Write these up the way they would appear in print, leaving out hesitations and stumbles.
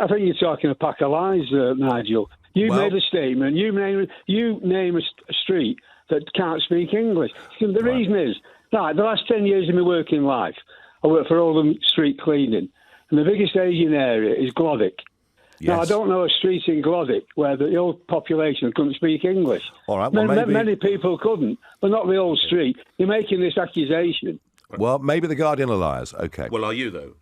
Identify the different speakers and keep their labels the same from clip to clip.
Speaker 1: I think you're talking a pack of lies, Nigel. You made a statement. You name a street that can't speak English. The reason is, right, the last 10 years of my working life, I worked for Oldham Street Cleaning, and the biggest Asian area is Glodwick.
Speaker 2: Yes.
Speaker 1: Now, I don't know a street in Glodwick where the whole population couldn't speak English.
Speaker 2: All right, well, maybe...
Speaker 1: Many people couldn't, but not the whole street. You're making this accusation.
Speaker 2: Well, maybe the Guardian are liars. Okay.
Speaker 3: Well, are you, though?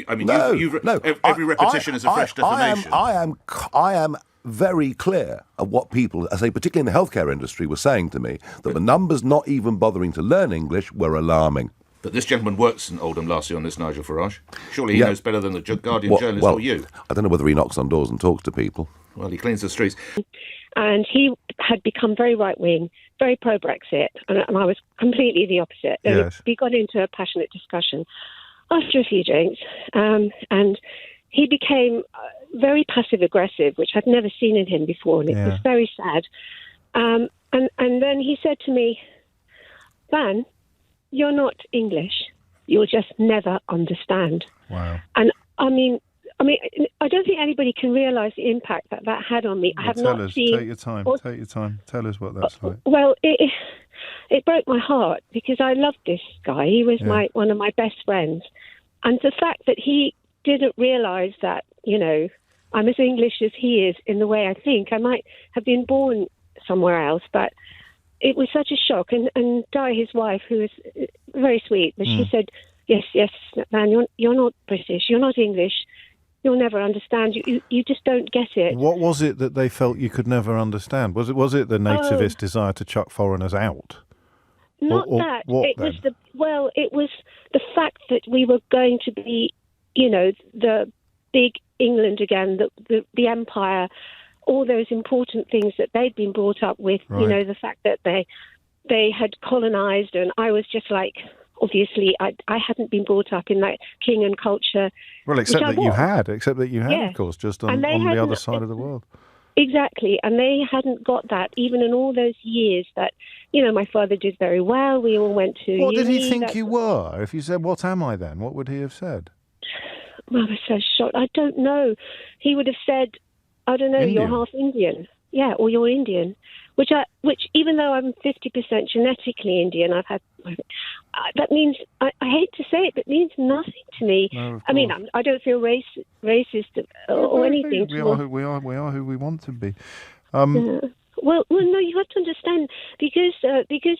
Speaker 2: No.
Speaker 3: Every repetition is a fresh defamation.
Speaker 2: I am very clear of what people, I say, particularly in the healthcare industry, were saying to me, that the numbers not even bothering to learn English were alarming.
Speaker 3: But this gentleman works in Oldham last year on this, Nigel Farage. Surely he knows better than the Guardian journalist or you.
Speaker 2: I don't know whether he knocks on doors and talks to people.
Speaker 3: Well, he cleans the streets.
Speaker 4: And he had become very right-wing, very pro-Brexit, and I was completely the opposite.
Speaker 5: Yes.
Speaker 4: We got into a passionate discussion after a few drinks, and he became very passive-aggressive, which I'd never seen in him before, and it was very sad. And then he said to me, Van, you're not English. You'll just never understand.
Speaker 5: Wow.
Speaker 4: And I mean, I don't think anybody can realise the impact that had on me. I have not seen...
Speaker 5: Take your time. Tell us what that's like.
Speaker 4: Well, it broke my heart because I loved this guy. He was one of my best friends. And the fact that he didn't realise that, I'm as English as he is in the way I think. I might have been born somewhere else, but it was such a shock. And Di, his wife, who was very sweet, but she said, yes, man, you're not British, you're not English, you'll never understand. You just don't get it.
Speaker 5: What was it that they felt you could never understand? Was it the nativist desire to chuck foreigners out?
Speaker 4: Not that. It was the fact that we were going to be, the big England again, the empire, all those important things that they'd been brought up with.
Speaker 5: Right.
Speaker 4: The fact that they had colonised, and I was just like, obviously, I hadn't been brought up in that king and culture.
Speaker 5: Well, except that you had, of course, just on the other side of the world.
Speaker 4: Exactly, and they hadn't got that, even in all those years that, my father did very well. We all went to
Speaker 5: What
Speaker 4: uni.
Speaker 5: did he think you were? If you said, what am I then? What would he have said?
Speaker 4: Well, I was so shocked. I don't know. He would have said, I don't know,
Speaker 5: Indian.
Speaker 4: You're half Indian. Yeah, or you're Indian. Which even though I'm 50% genetically Indian, I've had... that means, I hate to say it, but it means nothing to me.
Speaker 5: No,
Speaker 4: I mean, I don't feel racist or anything.
Speaker 5: We are who we want to be.
Speaker 4: Well, no, you have to understand, because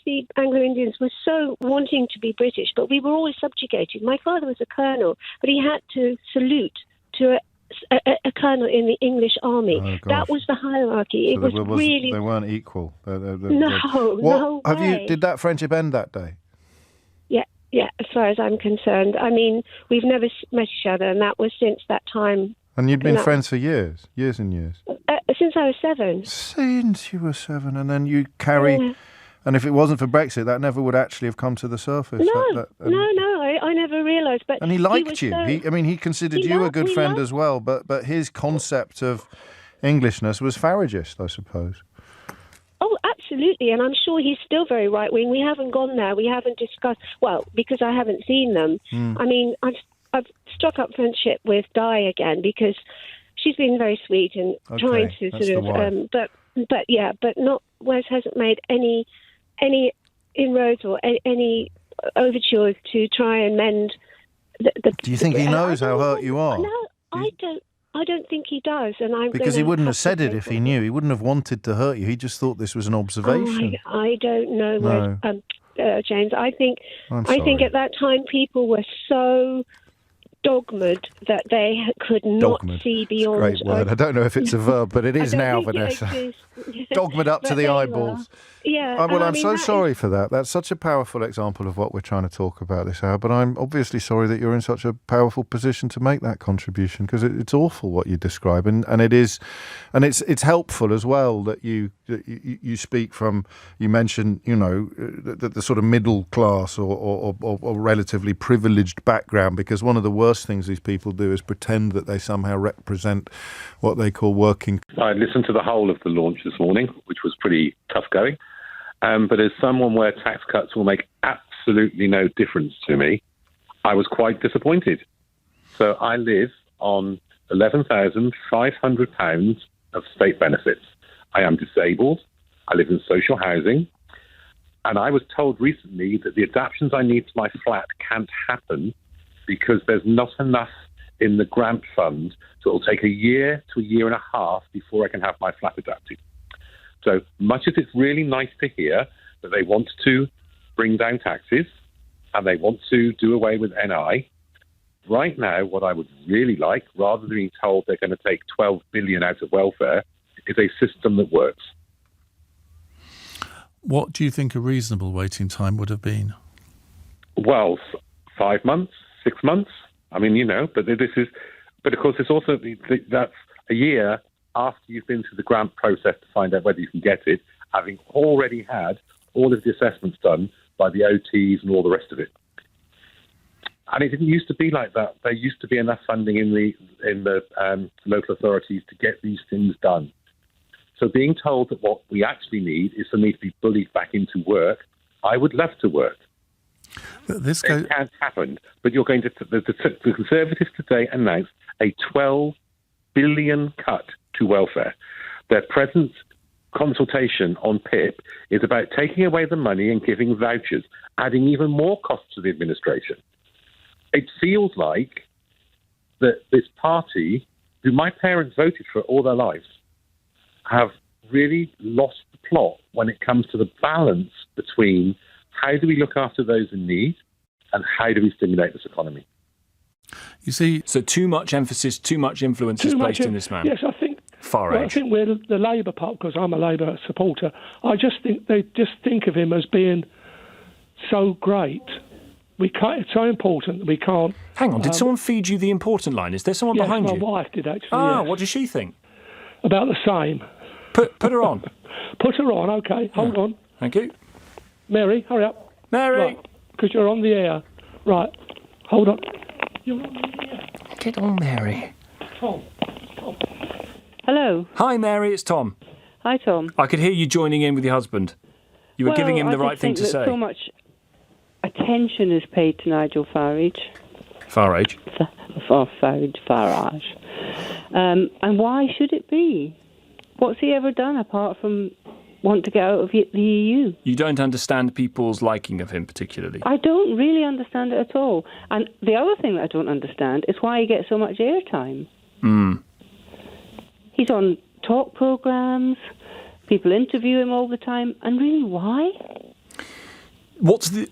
Speaker 4: the Anglo-Indians were so wanting to be British, but we were always subjugated. My father was a colonel, but he had to salute to a colonel in the English army.
Speaker 5: Oh,
Speaker 4: that was the hierarchy.
Speaker 5: So they weren't equal.
Speaker 4: No way.
Speaker 5: Did that friendship end that day?
Speaker 4: Yeah, as far as I'm concerned. I mean, we've never met each other, and that was since that time.
Speaker 5: And you'd been friends for years and years?
Speaker 4: Since I was 7.
Speaker 5: Since you were 7, and then you carry...
Speaker 4: Yeah.
Speaker 5: And if it wasn't for Brexit, that never would actually have come to the surface.
Speaker 4: No, I never realised. But
Speaker 5: and he liked you. He considered you a good friend as well, but his concept of Englishness was Faragist, I suppose.
Speaker 4: Oh, absolutely, and I'm sure he's still very right-wing. We haven't gone there. We haven't discussed... Well, because I haven't seen them. I mean, I've struck up friendship with Di again because she's been very sweet and trying to sort of... but not... Wes hasn't made any inroads or any overtures to try and mend the...
Speaker 5: Do you think he knows how hurt you are?
Speaker 4: No, I don't think he does, and
Speaker 5: because he wouldn't have said it if he knew. He wouldn't have wanted to hurt you. He just thought this was an observation.
Speaker 4: I don't know, James. I think at that time people were so dogmaed that they could not see beyond.
Speaker 5: Great word. I don't know if it's a verb, but it is now, Vanessa. Dogmaed up to the eyeballs.
Speaker 4: Yeah.
Speaker 5: Well, I'm so sorry for that. That's such a powerful example of what we're trying to talk about this hour, but I'm obviously sorry that you're in such a powerful position to make that contribution, because it's awful what you describe, and it is, and it's helpful as well that you speak from, you mentioned, the sort of middle class or relatively privileged background, because one of the worst things these people do is pretend that they somehow represent what they call working.
Speaker 6: I listened to the whole of the launch this morning, which was pretty tough going. But as someone where tax cuts will make absolutely no difference to me, I was quite disappointed. So I live on £11,500 of state benefits. I am disabled. I live in social housing. And I was told recently that the adaptations I need to my flat can't happen because there's not enough in the grant fund. So it'll take a year to a year and a half before I can have my flat adapted. So much as it's really nice to hear that they want to bring down taxes and they want to do away with NI, right now what I would really like, rather than being told they're going to take 12 billion out of welfare, is a system that works.
Speaker 7: What do you think a reasonable waiting time would have been?
Speaker 6: Well, 5 months, 6 months. I mean, but of course, it's also that's a year after you've been through the grant process to find out whether you can get it, having already had all of the assessments done by the OTs and all the rest of it. And it didn't used to be like that. There used to be enough funding in the local authorities to get these things done. So being told that what we actually need is for me to be bullied back into work, I would love to work. It can't happen. But you're going to the Conservatives today announced a 12 billion cut to welfare. Their present consultation on PIP is about taking away the money and giving vouchers, adding even more costs to the administration. It feels like that this party, who my parents voted for all their lives, have really lost the plot when it comes to the balance between how do we look after those in need and how do we stimulate this economy.
Speaker 7: You see,
Speaker 8: so too much emphasis, too much influence is placed in this man.
Speaker 9: Yes, I think
Speaker 8: Farage.
Speaker 9: Well, I think we're the Labour part, because I'm a Labour supporter. I just think they just think of him as being so great. It's so important that we can't.
Speaker 8: Hang on, did someone feed you the important line? Is there someone behind you?
Speaker 9: My wife did actually.
Speaker 8: Ah,
Speaker 9: yes.
Speaker 8: What does she think?
Speaker 9: About the same.
Speaker 8: Put her on.
Speaker 9: Put her on, okay. Hold on.
Speaker 8: Thank you.
Speaker 9: Mary, hurry up.
Speaker 8: Mary!
Speaker 9: Because you're on the air. Right. Hold on. You're on the air.
Speaker 8: Get on, Mary.
Speaker 9: Tom.
Speaker 10: Hello.
Speaker 8: Hi, Mary, it's Tom.
Speaker 10: Hi, Tom.
Speaker 8: I could hear you joining in with your husband. You were giving him the right thing to say.
Speaker 10: So much attention is paid to Nigel Farage.
Speaker 8: Farage?
Speaker 10: Farage. And why should it be? What's he ever done apart from want to get out of the EU?
Speaker 8: You don't understand people's liking of him particularly?
Speaker 10: I don't really understand it at all. And the other thing that I don't understand is why he gets so much airtime. He's on talk programmes, people interview him all the time, and really why?
Speaker 8: What do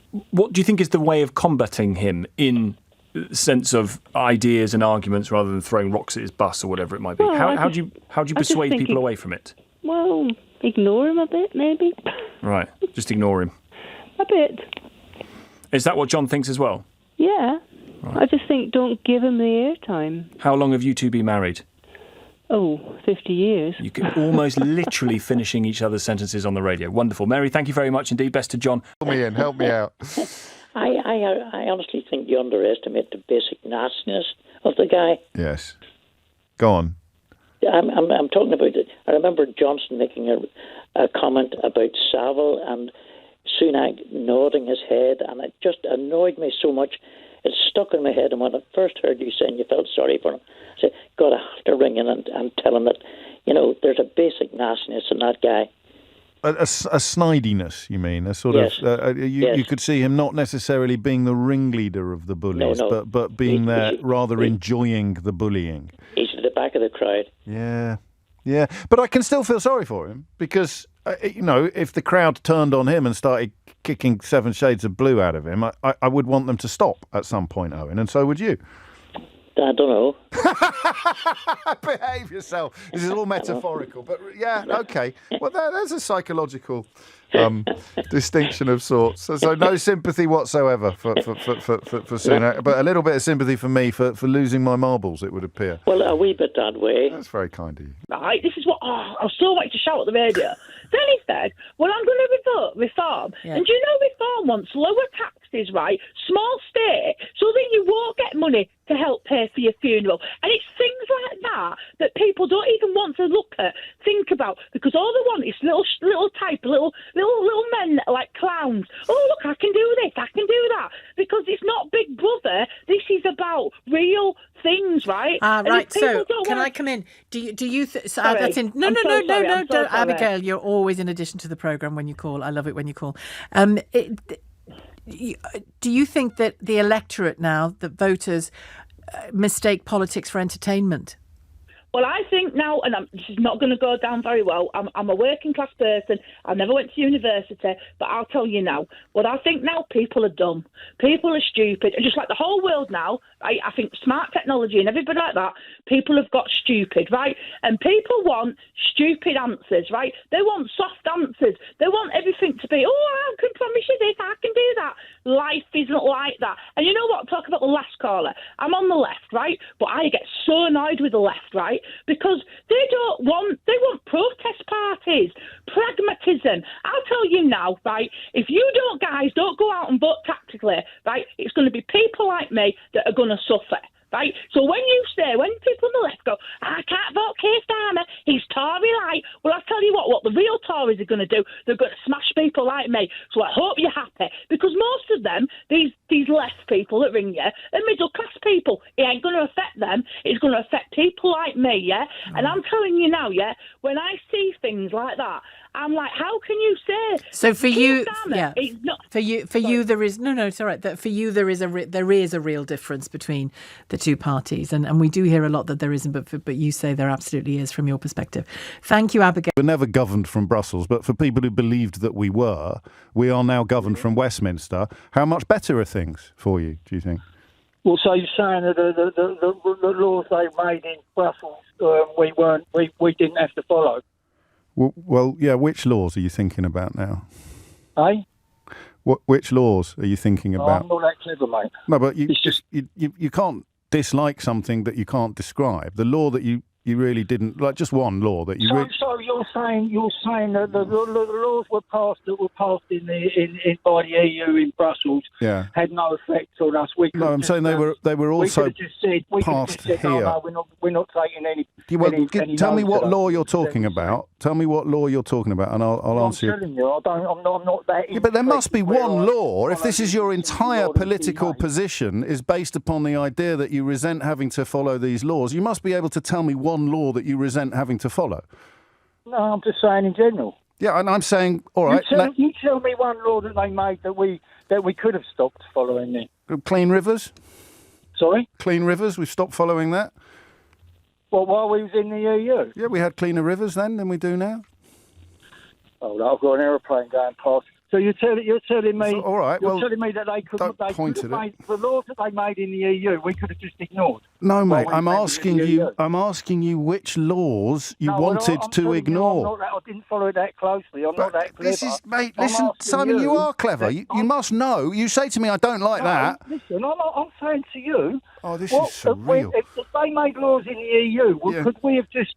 Speaker 8: you think is the way of combating him in the sense of ideas and arguments rather than throwing rocks at his bus or whatever it might be?
Speaker 10: Well,
Speaker 8: how do you persuade people away from it?
Speaker 10: Well, ignore him a bit, maybe.
Speaker 8: Right, just ignore him.
Speaker 10: A bit.
Speaker 8: Is that what John thinks as well?
Speaker 10: Yeah. Right. I just think don't give him the airtime.
Speaker 8: How long have you two been married?
Speaker 10: 50 years.
Speaker 8: You could almost literally finishing each other's sentences on the radio. Wonderful. Mary, thank you very much indeed. Best to John.
Speaker 5: Help me out.
Speaker 11: I honestly think you underestimate the basic nastiness of the guy.
Speaker 5: Yes. Go on.
Speaker 11: I'm talking about it. I remember Johnson making a comment about Savile and Sunak nodding his head, and it just annoyed me so much. It stuck in my head, and when I first heard you saying you felt sorry for him, I said, God, I have to ring in and tell him that, there's a basic nastiness in that guy.
Speaker 5: A snidiness, you mean? A sort of... You could see him not necessarily being the ringleader of the bullies, but being rather enjoying the bullying.
Speaker 11: He's at the back of the crowd.
Speaker 5: Yeah. But I can still feel sorry for him because, if the crowd turned on him and started kicking 7 shades of blue out of him, I would want them to stop at some point, Owen, and so would you.
Speaker 11: I don't know.
Speaker 5: Behave yourself. This is all metaphorical, but yeah, okay. Well, there's a psychological distinction of sorts. So no sympathy whatsoever for Sunak, but a little bit of sympathy for me for losing my marbles, it would appear.
Speaker 11: Well, a wee bit that way.
Speaker 5: That's very kind of you.
Speaker 12: Right, this is what I still like to shout at the radio. Then he said, well, I'm going to reform. Yeah. And do you know reform wants lower taxes taxes, right? Small state, so then you won't get money to help pay for your funeral. And it's things like that that people don't even want to think about, because all they want is little men that are like clowns. Oh, look, I can do this, I can do that. Because it's not Big Brother. This is about real things, right?
Speaker 13: Right. So, can I come in? Do you? That's in. No. Don't, Abigail, you're always in addition to the programme when you call. I love it when you call. Do you think that the electorate now, that voters, mistake politics for entertainment?
Speaker 12: Well, I think now, and this is not going to go down very well, I'm a working class person, I never went to university, but I'll tell you now, what I think now, people are dumb, people are stupid, and just like the whole world now, I think smart technology and everybody like that, people have got stupid, right? And people want stupid answers, right? They want soft answers, they want everything to be, I can promise you this, I can do that. Life isn't like that. And you know what, talk about the last caller, I'm on the left, right? But I get so annoyed with the left, right? Because they want protest parties, pragmatism. I'll tell you now, right, if you guys don't go out and vote tactically, right, it's going to be people like me that are going to suffer. Right? So when people on the left go, I can't vote Keir Starmer, he's Tory light, well, I'll tell you what the real Tories are going to do, they're going to smash people like me. So I hope you're happy, because most of them, these left people that ring you, are middle class people. It ain't going to affect them, it's going to affect people like me, yeah? And I'm telling you now, yeah, when I see things like that, I'm like, how can you say?
Speaker 13: So for you,
Speaker 12: yeah,
Speaker 13: for you, there is it's all right. That for you, there is a real difference between the two parties, and we do hear a lot that there isn't, but you say there absolutely is from your perspective. Thank you, Abigail.
Speaker 5: We're never governed from Brussels, but for people who believed that we are now governed from Westminster. How much better are things for you, do you think?
Speaker 14: Well, so you're saying that the laws they made in Brussels, we didn't have to follow.
Speaker 5: Well, yeah. Which laws are you thinking about now?
Speaker 14: Eh?
Speaker 5: Which laws are you thinking about?
Speaker 14: I'm not that clever, mate.
Speaker 5: No, but you can't dislike something that you can't describe. The law that you really didn't like, just one law that you.
Speaker 14: So you're saying that the laws were passed by the EU in Brussels.
Speaker 5: Yeah.
Speaker 14: Had no effect on us.
Speaker 5: I'm saying they were also passed here.
Speaker 14: Oh, no, we're not taking any.
Speaker 5: Tell me what law you're talking about. Tell me what law you're talking about, and I'll answer you.
Speaker 14: I'm telling you, I'm not that.
Speaker 5: Yeah, but there must be one law. If this is your entire political position is based upon the idea that you resent having to follow these laws, you must be able to tell me one law that you resent having to follow.
Speaker 14: No, I'm just saying in general.
Speaker 5: Yeah, and I'm saying, all right.
Speaker 14: You tell me one law that they made that we could have stopped following then.
Speaker 5: Clean rivers?
Speaker 14: Sorry?
Speaker 5: Clean rivers, we've stopped following that.
Speaker 14: Well, while we was in the EU?
Speaker 5: Yeah, we had cleaner rivers then than we do now.
Speaker 14: Oh, I've got an aeroplane going past. So you're telling me,
Speaker 5: all right,
Speaker 14: you're telling me that the laws that they made in the EU, we could have just ignored.
Speaker 5: No, mate, I'm asking you which laws you wanted to ignore.
Speaker 14: I didn't follow it that closely. I'm not that clever.
Speaker 5: Mate, listen, Simon, you are clever. You must know. You say to me, I don't like that.
Speaker 14: Listen, I'm saying to you.
Speaker 5: Oh, this is surreal.
Speaker 14: If they made laws in the EU, could we have just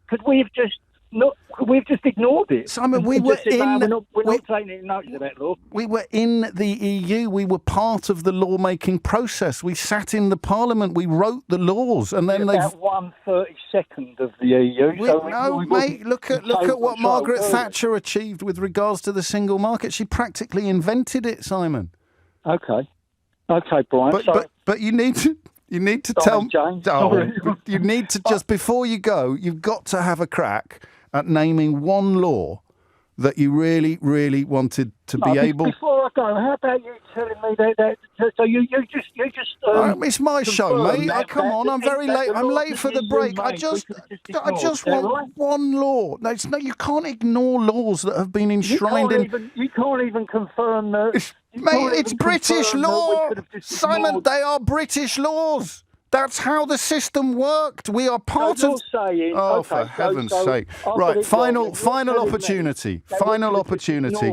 Speaker 14: ignored it.
Speaker 5: Simon, we're not
Speaker 14: taking notice of that law.
Speaker 5: We were in the EU. We were part of the lawmaking process. We sat in the Parliament. We wrote the laws, and then
Speaker 14: about 1/32 of the EU.
Speaker 5: Mate. Look at what Margaret Thatcher achieved with regards to the single market. She practically invented it, Simon.
Speaker 14: Okay, Brian.
Speaker 5: But you need to. You need to tell
Speaker 14: James.
Speaker 5: You need to just before you go. You've got to have a crack at naming one law that you really, really wanted to be able.
Speaker 14: Before I go, how about you telling me that? So you just.
Speaker 5: It's my show, mate. Come on, I'm very late. I'm late for the break. I just want one law. No, you can't ignore laws that have been enshrined in.
Speaker 14: You can't even confirm that.
Speaker 5: Mate, it's British law. Simon, they are British laws. That's how the system worked. We are part of. For heaven's sake! Right, final opportunity. Final opportunity.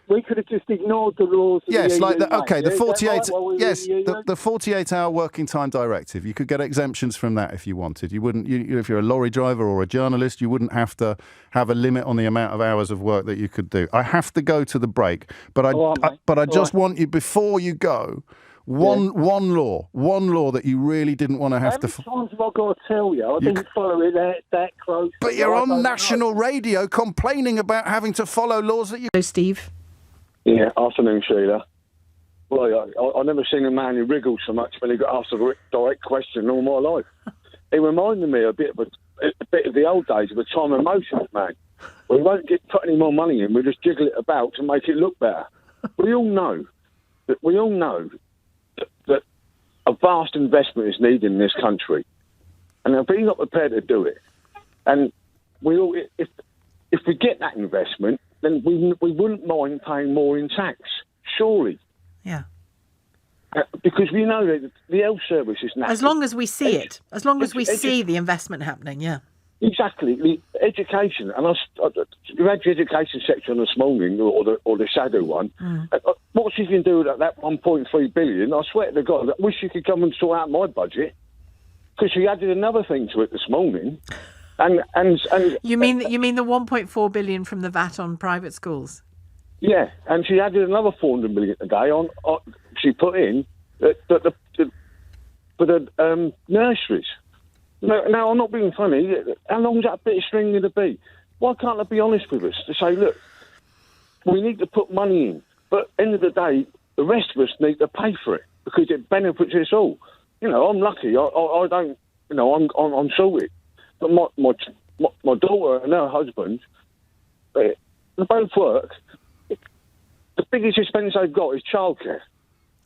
Speaker 14: we could have just ignored the laws.
Speaker 5: Yes,
Speaker 14: the
Speaker 5: like
Speaker 14: EU,
Speaker 5: the 48.
Speaker 14: Right,
Speaker 5: Yes, the 48-hour working time directive. You could get exemptions from that if you wanted. You wouldn't. If you're a lorry driver or a journalist, you wouldn't have to have a limit on the amount of hours of work that you could do. I have to go to the break, but I just want you, before you go, one law that you really didn't want to have to.
Speaker 14: How many times have I got to tell you? I didn't follow it that close.
Speaker 5: But you're on national radio complaining about having to follow laws that you.
Speaker 13: Hello, Steve.
Speaker 15: Yeah, afternoon, Sheila. Well, I've never seen a man who wriggled so much when he got asked a direct question in all my life. He reminded me a bit of the old days of a time of emotions, man. We won't put any more money in. We just jiggle it about to make it look better. We all know that a vast investment is needed in this country, and if we're not prepared to do it, and if we get that investment, then we wouldn't mind paying more in tax, surely.
Speaker 13: Yeah.
Speaker 15: Because we know that the health service is now.
Speaker 13: As long as we see it, as long as we see the investment happening, yeah.
Speaker 15: Exactly. The education, and you had the education section this morning, or the shadow one. What you can do with that 1.3 billion, I swear to God, I wish you could come and sort out my budget, because she added another thing to it this morning. And
Speaker 13: you mean the 1.4 billion from the VAT on private schools?
Speaker 15: Yeah, and she added another 400 million today on she put in for the nurseries. Now, I'm not being funny. How long is that bit of string going to be? Why can't they be honest with us to say, look, we need to put money in, but at the end of the day, the rest of us need to pay for it because it benefits us all. You know, I'm lucky. I don't. You know, I'm sorted. But my daughter and her husband, they both work. The biggest expense they've got is childcare.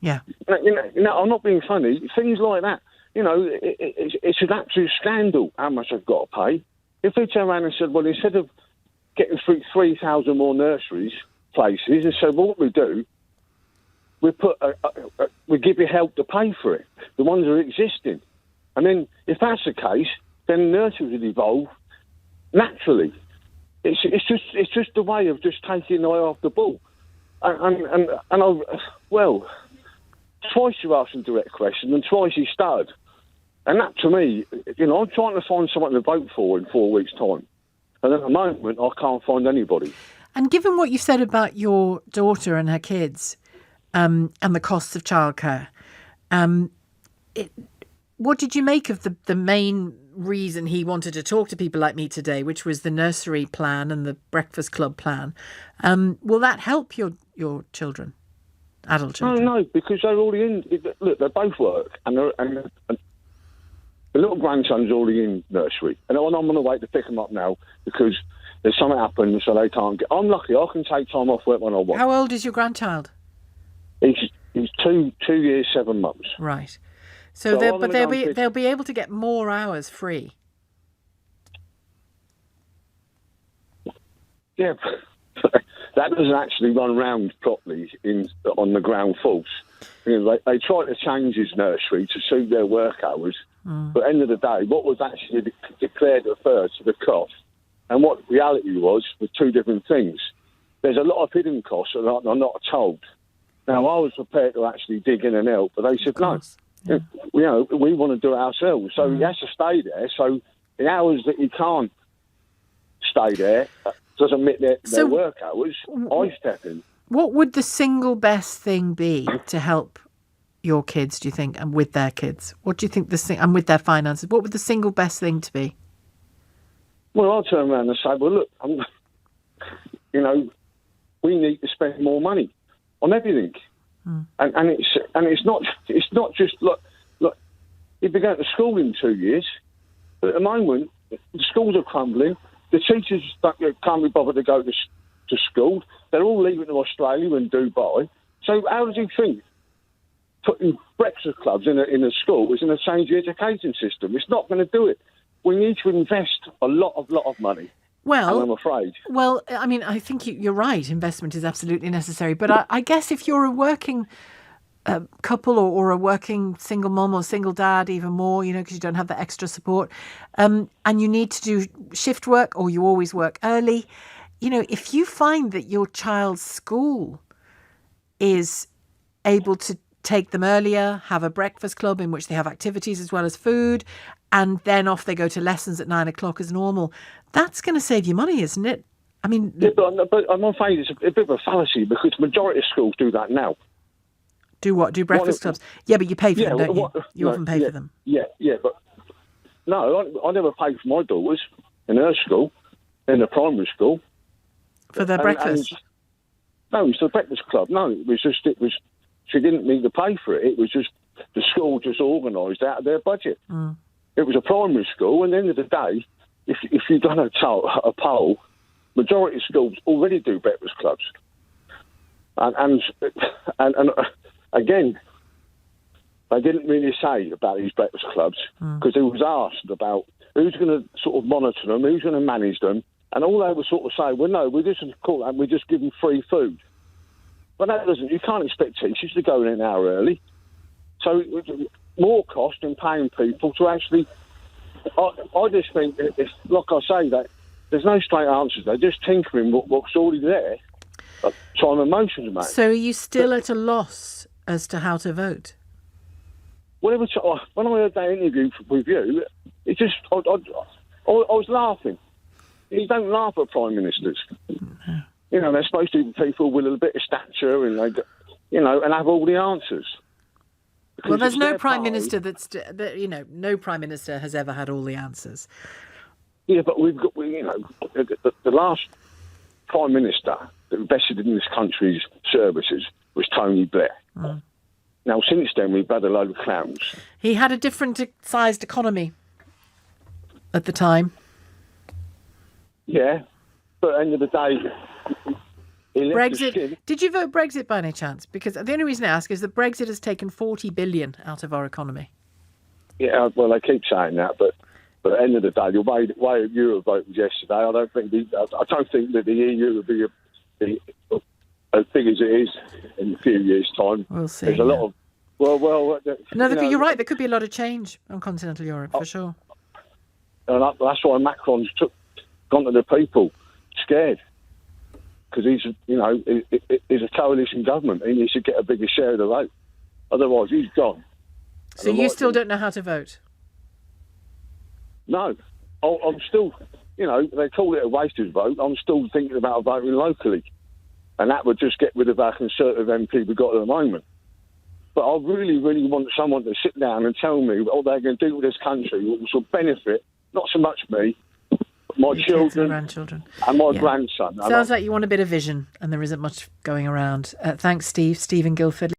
Speaker 13: Yeah.
Speaker 15: You know, I'm not being funny. Things like that. You know, it's an absolute scandal how much I've got to pay. If they turn around and said, well, instead of getting 3,000 more nurseries places, and said, well, what we do, we give you help to pay for it, the ones that are existing. And then, if that's the case, then nurseries would evolve naturally. It's just a way of just taking the eye off the ball. And twice you asked a direct question, and twice you stuttered. And that, to me, you know, I'm trying to find someone to vote for in 4 weeks' time. And at the moment, I can't find anybody.
Speaker 13: And given what you said about your daughter and her kids and the costs of childcare, what did you make of the main reason he wanted to talk to people like me today, which was the nursery plan and the breakfast club plan? Will that help your children, adult children?
Speaker 15: No, because they're already in. Look, they both work, and the little grandson's already in nursery, and I'm on the way to pick them up now because there's something happened, so they can't get. I'm lucky; I can take time off work when I want.
Speaker 13: How old is your grandchild?
Speaker 15: He's 2 years 7 months.
Speaker 13: Right. So they'll be able to get more hours free.
Speaker 15: Yeah, that doesn't actually run round properly on the ground force. You know, they try to change his nursery to suit their work hours, but at the end of the day, what was actually declared at first, the cost, and what reality was two different things. There's a lot of hidden costs that I'm not told. Now, I was prepared to actually dig in and help, but they said no. Yeah. You know, we want to do it ourselves. So he has to stay there. So the hours that he can't stay there doesn't meet their work hours. I step in.
Speaker 13: What would the single best thing be to help your kids, do you think, and with their kids? What do you think and with their finances? What would the single best thing to be?
Speaker 15: Well, I'll turn around and say, well, look, you know, we need to spend more money on everything. And it's not just look. You've been going to school in 2 years, but at the moment the schools are crumbling. The teachers can't be bothered to go to school. They're all leaving to Australia and Dubai. So how does he think putting breakfast clubs in a school is going to change the education system? It's not going to do it. We need to invest a lot of money.
Speaker 13: Well,
Speaker 15: and I'm afraid.
Speaker 13: Well, I mean, I think you're right. Investment is absolutely necessary. But I guess if you're a working couple or a working single mum or single dad, even more, you know, because you don't have that extra support, and you need to do shift work or you always work early, if you find that your child's school is able to take them earlier, have a breakfast club in which they have activities as well as food, and then off they go to lessons at 9 o'clock as normal, that's going to save you money, isn't it? I mean...
Speaker 15: Yeah, but I'm afraid it's a bit of a fallacy because the majority of schools do that now.
Speaker 13: Do what? Do breakfast clubs? Yeah, but you pay for them, don't you? You often pay for them.
Speaker 15: Yeah, but... No, I never paid for my daughters in her school, in the primary school.
Speaker 13: For their breakfast?
Speaker 15: No, it was the breakfast club. No, it was... She didn't need to pay for it. It was just the school just organised out of their budget. Mm. It was a primary school, and at the end of the day, if you've done a poll, majority of schools already do breakfast clubs. And again, they didn't really say about these breakfast clubs because it was asked about who's going to sort of monitor them, who's going to manage them, and all they were sort of saying, well, no, we just call that, we just give them free food. But that doesn't. You can't expect teachers to go in an hour early. So more cost in paying people to actually. I just think it's like I say that there's no straight answers. They're just tinkering what's already there, trying emotions, mate.
Speaker 13: So are you still at a loss as to how to vote?
Speaker 15: When I heard that interview with you, it just I was laughing. You don't laugh at prime ministers. No. They're supposed to be people with a bit of stature and and have all the answers. Because
Speaker 13: well, there's no prime minister no prime minister has ever had all the answers.
Speaker 15: Yeah, but we've got the last prime minister that invested in this country's services was Tony Blair. Mm. Now, since then, we've had a load of clowns.
Speaker 13: He had a different sized economy at the time.
Speaker 15: Yeah, but at the end of the day...
Speaker 13: Brexit. Did you vote Brexit by any chance? Because the only reason I ask is that Brexit has taken 40 billion out of our economy.
Speaker 15: Yeah, well, they keep saying that, but at the end of the day, the way Europe voted yesterday, I don't think that the EU will be as big as it is in a few years' time.
Speaker 13: We'll see.
Speaker 15: There's a lot of
Speaker 13: you're right. There could be a lot of change on continental Europe for sure.
Speaker 15: And that's why Macron's gone to the people scared. Because he's a coalition government and he should get a bigger share of the vote. Otherwise, he's gone.
Speaker 13: So you still don't know how to vote?
Speaker 15: No. I'm still, they call it a wasted vote. I'm still thinking about voting locally. And that would just get rid of our Conservative MP we've got at the moment. But I really, really want someone to sit down and tell me what they're going to do with this country, which will benefit, not so much me, my children and my grandson.
Speaker 13: Sounds like you want a bit of vision, and there isn't much going around. Thanks, Steve. Stephen Guildford.